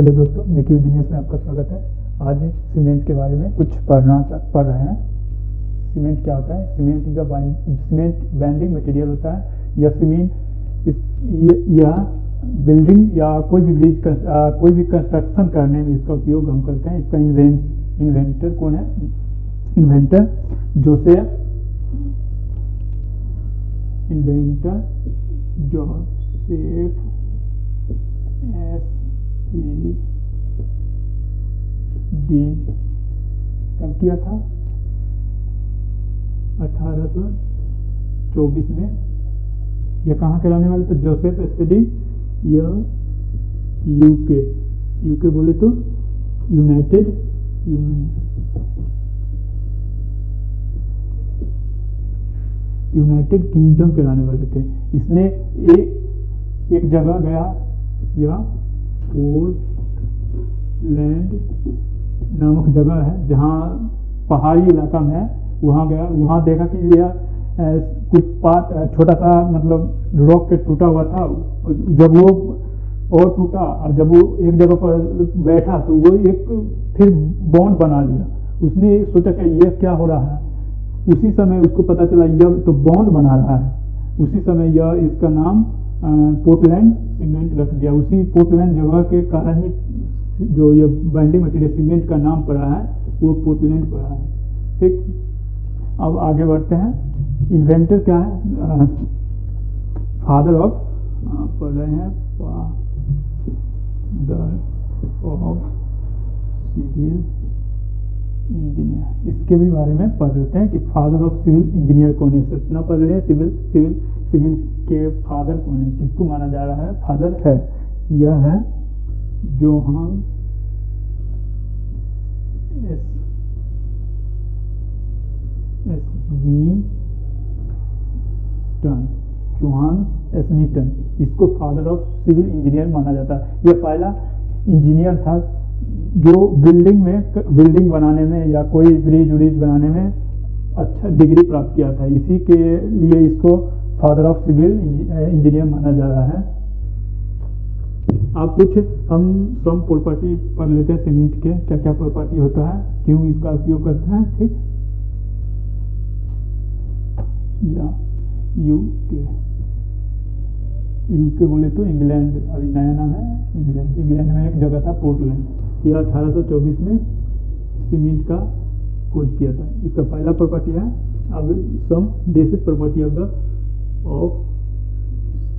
Hello दोस्तों, मेकी engineers में आपका स्वागत है। आज सीमेंट के बारे में कुछ पढ़ रहे हैं। सीमेंट क्या होता है? सीमेंट बाइंडिंग मटेरियल होता है। यह सीमेंट यह बिल्डिंग या कोई भी कंस्ट्रक्शन करने में इसका उपयोग हम करते हैं। इसका इन्वेंटर कौन है? इन्वेंटर जोसेफ डी कब किया था? 1824 में। यह कहाँ के रहने वाले थे? Joseph SD. यह यूके बोले तो यूनाइटेड किंगडम के रहने वाले थे। इसने एक जगह गया, यह पोर्टलैंड नामक जगह है जहाँ पहाड़ी इलाका में है। वहाँ गया, वहाँ देखा कि यह कुछ पार्ट छोटा सा मतलब रॉक के टूटा हुआ था। जब वो और टूटा और जब वो एक जगह पर बैठा तो वो एक फिर बॉन्ड बना लिया। उसने सोचा कि यह क्या हो रहा है। उसी समय उसको पता चला यह तो बॉन्ड बना रहा है। उसी समय यह इसका नाम पोर्टलैंड सीमेंट रख दिया। उसी पोर्टलैंड जगह के कारण ही जो ये बाइंडिंग मटेरियल सीमेंट का नाम पड़ा है वो पोर्टलैंड पड़ा है। ठीक, अब आगे बढ़ते हैं। इन्वेंटर क्या है? फादर ऑफ पढ़ रहे हैं, फादर ऑफ सिविल इंजीनियर। इसके भी बारे में पढ़ रहे हैं कि फादर ऑफ सिविल इंजीनियर कौन है। इतना पढ़ रहे हैं सिविल के फादर कौन है, किसको माना जा रहा है फादर है। यह है जोहान एस्मीटन। इसको फादर ऑफ सिविल इंजीनियर माना जाता है। यह पहला इंजीनियर था जो बिल्डिंग बनाने में या कोई ब्रिज बनाने में अच्छा डिग्री प्राप्त किया था। इसी के लिए इसको फादर ऑफ सिविल इंजीनियर माना जा रहा है। आप कुछ हम सम प्रॉपर्टी पढ़ लेते हैं सीमेंट के, क्या क्या प्रॉपर्टी होता है, क्यों इसका उपयोग करते हैं। ठीक, या यूके बोले तो इंग्लैंड, अभी नया नाम है इंग्लैंड में एक जगह था पोर्टलैंड। यह 1824 में सीमेंट का खोज किया था। इसका पहला प्रॉपर्टी है। अब some basic property of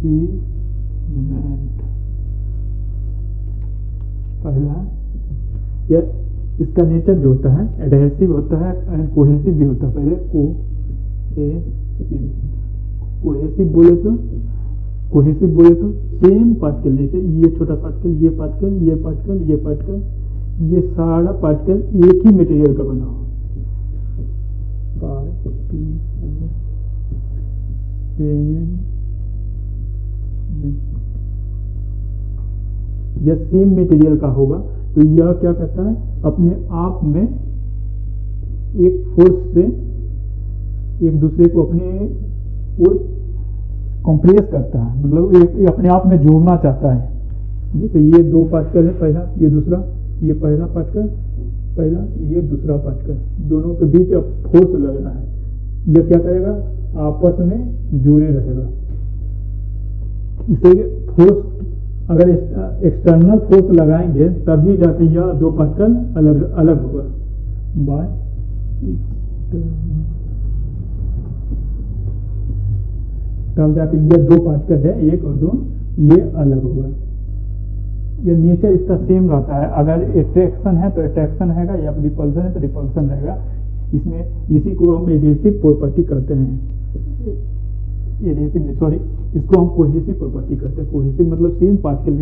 cement. पहला यह इसका नेचर जो होता है एडहेसिव होता है एंड कोहेसिव भी होता है। पहले कोहेसिव बोले तो सेम पार्टिकल, जैसे ये छोटा पार्टिकल, ये सारा पार्टिकल एक ही मटेरियल का बना हो। यह सेम मटेरियल का होगा तो यह क्या करता है, अपने आप में एक फोर्स से एक दूसरे को अपने ओर कंप्रेस करता है, मतलब एक अपने आप में जोड़ना चाहता है। जैसे ये दो पार्टिकल है, पहला ये दूसरा, ये पहला पार्टिकल, पहला ये दूसरा पार्टिकल, दोनों के बीच अब फोर्स लग रहा है। यह क्या करेगा, आपस में जुड़े रहेगा। इसे फोर्स अगर एक्सटर्नल फोर्स लगाएंगे तभी जाके यह दो पार्टिकल अलग होगा। बाय तब जाके यह दो पार्टिकल है, एक और दो, ये अलग होगा। यह नेचर इसका सेम रहता है। अगर अट्रैक्शन है तो अट्रैक्शन रहेगा, या रिपल्सन है तो रिपल्सन रहेगा। इसमें इसी को हम एडेसिव प्रॉपर्टी कहते हैं। इसको हम कोहेसिव प्रॉपर्टी कहते हैं। कोहेसिव मतलब सेम पार्टिकल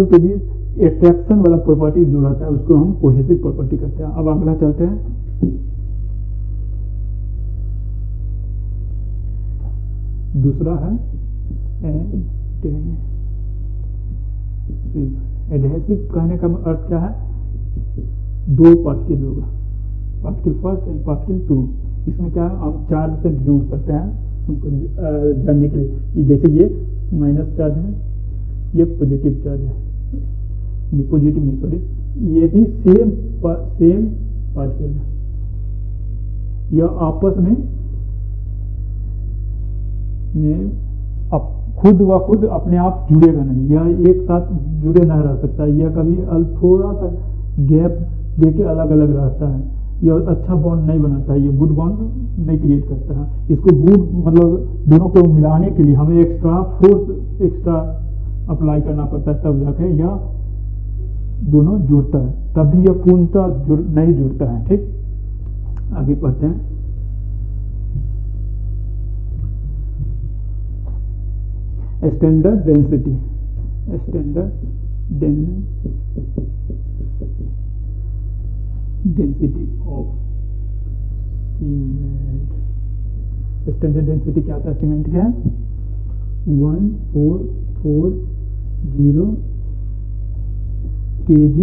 के बीच अट्रैक्शन वाला प्रॉपर्टी जो रहता है उसको हम कोहेसिव प्रॉपर्टी कहते हैं। अब अगला चलते हैं। दूसरा है एडहेसिव। कहने का अर्थ क्या है, दो पार्टिकल होगा, particle first and particle two. इसमें क्या है, हम चार्ज से जोड़ सकते हैं उनको जानने के लिए। जैसे ये माइनस चार्ज है, ये पॉजिटिव चार्ज है, पॉजिटिव नहीं सॉरी, ये भी सेम पार्टिकल है, यह आपस में ये अब खुद व खुद अपने आप जुड़ेगा नहीं, यह एक साथ जुड़े नहीं रह सकता, यह कभी थोड़ा सा गैप देके अलग अलग रहता है, यह अच्छा बॉन्ड नहीं बनाता है, ये गुड बॉन्ड नहीं क्रिएट करता है। इसको गुड मतलब दोनों को मिलाने के लिए हमें एक्स्ट्रा फोर्स एक्स्ट्रा अप्लाई करना पड़ता है, तब जाके यह दोनों जुड़ता है, तभी यह पूर्णतः नहीं जुड़ता है। ठीक, आगे पढ़ते हैं। Standard density, standard density of cement, standard density क्या होता है सीमेंट का? 1440 kg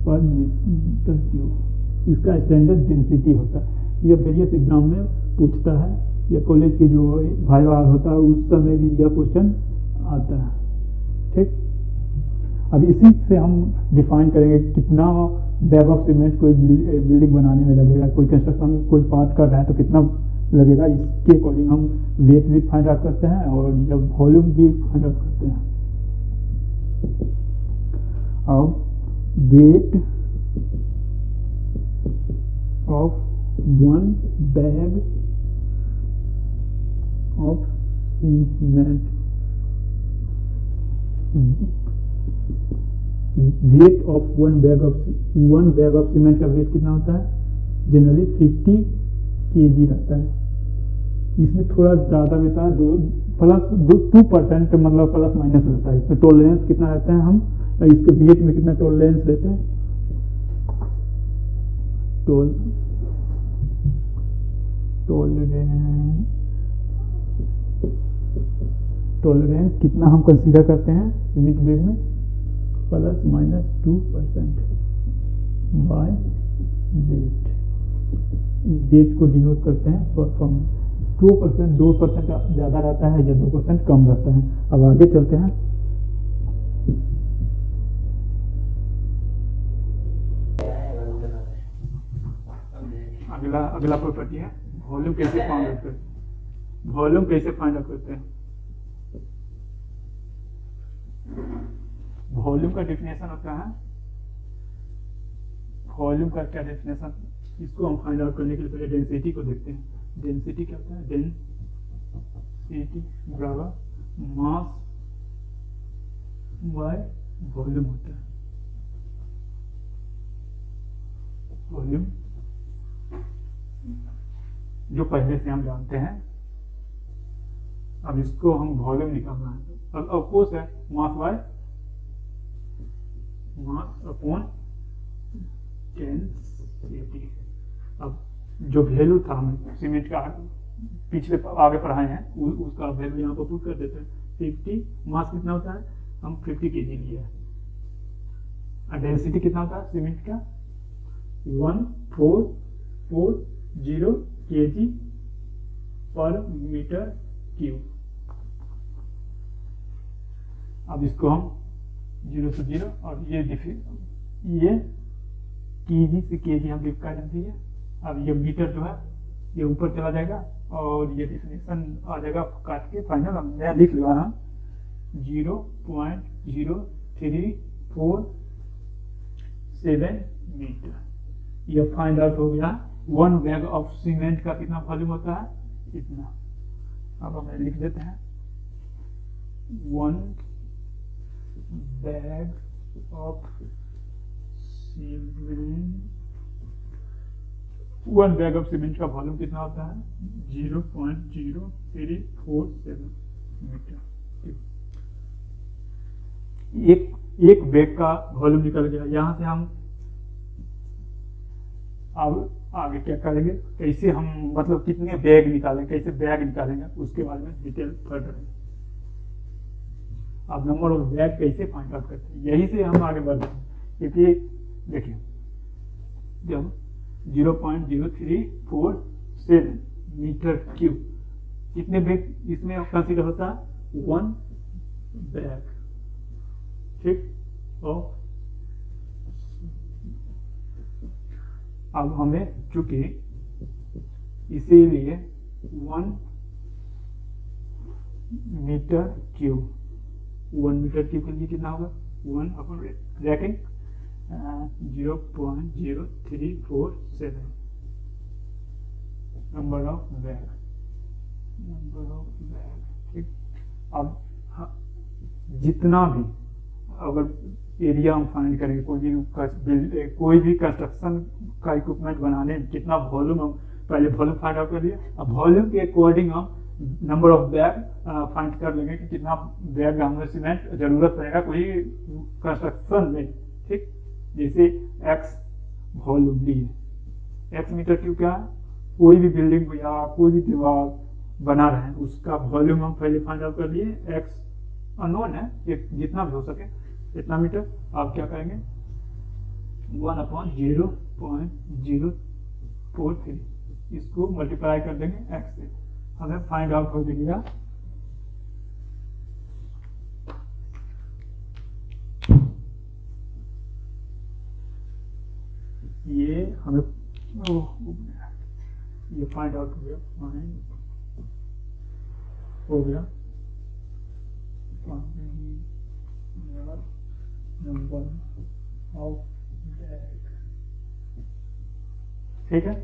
पर मीटर क्यूब, इसका स्टैंडर्ड डेंसिटी होता है। यह वेरियस एग्जाम में पूछता है, या कॉलेज के जो वाइवा होता है उस समय भी यह क्वेश्चन आता है। ठीक, अब इसी से हम डिफाइन करेंगे कितना बैग ऑफ सीमेंट कोई बिल्डिंग बनाने में लगेगा, कोई कंस्ट्रक्शन कोई पार्ट कर रहा है तो कितना लगेगा, इसके अकॉर्डिंग हम वेट भी फाइंड आउट करते हैं और जब वॉल्यूम भी फाइंड आउट करते हैं। अब weight of one bag of cement, weight of one bag of cement का वेट कितना होता है? जनरली 50 kg रहता है। इसमें थोड़ा ज़्यादा रहता है, 2% मतलब प्लस माइनस रहता है। इसमें टॉलरेंस कितना रहता है, हम इसके वेट में कितना टॉलरेंस लेते हैं? टॉलरेंस कितना हम कंसीडर करते हैं सीमेंट बैग में? Plus minus 2% by weight. Weight को डिनोट करते हैं शॉर्ट फॉर्म में। 2% ज़्यादा रहता है या 2% कम रहता है। अब आगे चलते हैं। अगला प्रॉपर्टी है वॉल्यूम कैसे फाइंड आउट करते हैं। वॉल्यूम कैसे फाइंड आउट करते हैं? वॉल्यूम का डेफिनेशन होता है, वॉल्यूम का क्या डेफिनेशन, इसको हम फाइंड आउट करने के लिए पहले डेंसिटी को देखते हैं। डेंसिटी क्या होता है? डेंसिटी बराबर मास बाय वॉल्यूम होता है। वॉल्यूम जो पहले से हम जानते हैं, अब इसको हम वॉल्यूम निकालना है। अब ऑफकोर्स है mass by mass upon density. अब जो वैल्यू था हमें सीमेंट का पिछले आगे पढ़ाए हैं उसका वैल्यू यहाँ पर पुट कर देते हैं। 50 मास कितना होता है? हम 50 kg लिए हैं। और डेंसिटी कितना होता है सीमेंट का? 1440 kg पर मीटर क्यूब। अब इसको हम 0 से 0 और ये kg से kg हम लिख कर जानती है। अब ये मीटर जो है ये ऊपर चला जाएगा और ये डिफिनेशन आ जाएगा काट के फाइनल मैं लिख लगा रहा 0.0347 मीटर। ये फाइंड आउट हो गया। वन बैग ऑफ सीमेंट का कितना वॉल्यूम होता है? इतना। अब हम लिख देते हैं one bag of cement, one bag of cement का वॉल्यूम कितना होता है? 0.0347 मीटर। एक बैग का वॉल्यूम निकल गया। यहाँ से हम अब आगे क्या करेंगे, कैसे हम मतलब कितने बैग निकालेंगे, कैसे बैग निकालेंगे उसके बारे में डिटेल पढ़ रहे हैं। अब नंबर ऑफ बैग कैसे फाइंड आउट करते हैं, यही से हम आगे बढ़ रहे हैं। क्योंकि देखिए जब 0.0347 मीटर क्यूब कितने बैग इसमें कंसीडर होता है? वन बैग, ठीक, ऑफ अब हमें चूंकि इसीलिए 1 मीटर क्यूब के लिए कितना होगा 1/(ब्रैकेट 0.0347 नंबर ऑफ बैग ठीक। अब जितना भी अगर एरिया हम फाइंड करेंगे कोई भी कंस्ट्रक्शन का इक्विपमेंट बनाने में कितना वॉल्यूम हम पहले वॉल्यूम फाइंड आउट कर लिया। अब वॉल्यूम के अकॉर्डिंग हम नंबर ऑफ बैग फाइंड कर लेंगे कि कितना बैग हमें सीमेंट जरूरत पड़ेगा कोई कंस्ट्रक्शन में ठीक। जैसे एक्स वॉल्यूम लिए एक्स मीटर क्यूब क्या है कोई भी बिल्डिंग या कोई भी दीवार बना रहे हैं उसका वॉल्यूम हम पहले फाइंड आउट कर लिए। एक्स अननोन है जितना भी हो सके इतना मीटर। आप क्या करेंगे 1/0.043 इसको मल्टीप्लाई कर देंगे एक्स से हमें फाइंड आउट हो जाएगा ये हमें ये फाइंड आउट हो गया नंबर ऑफ बैग ठीक है।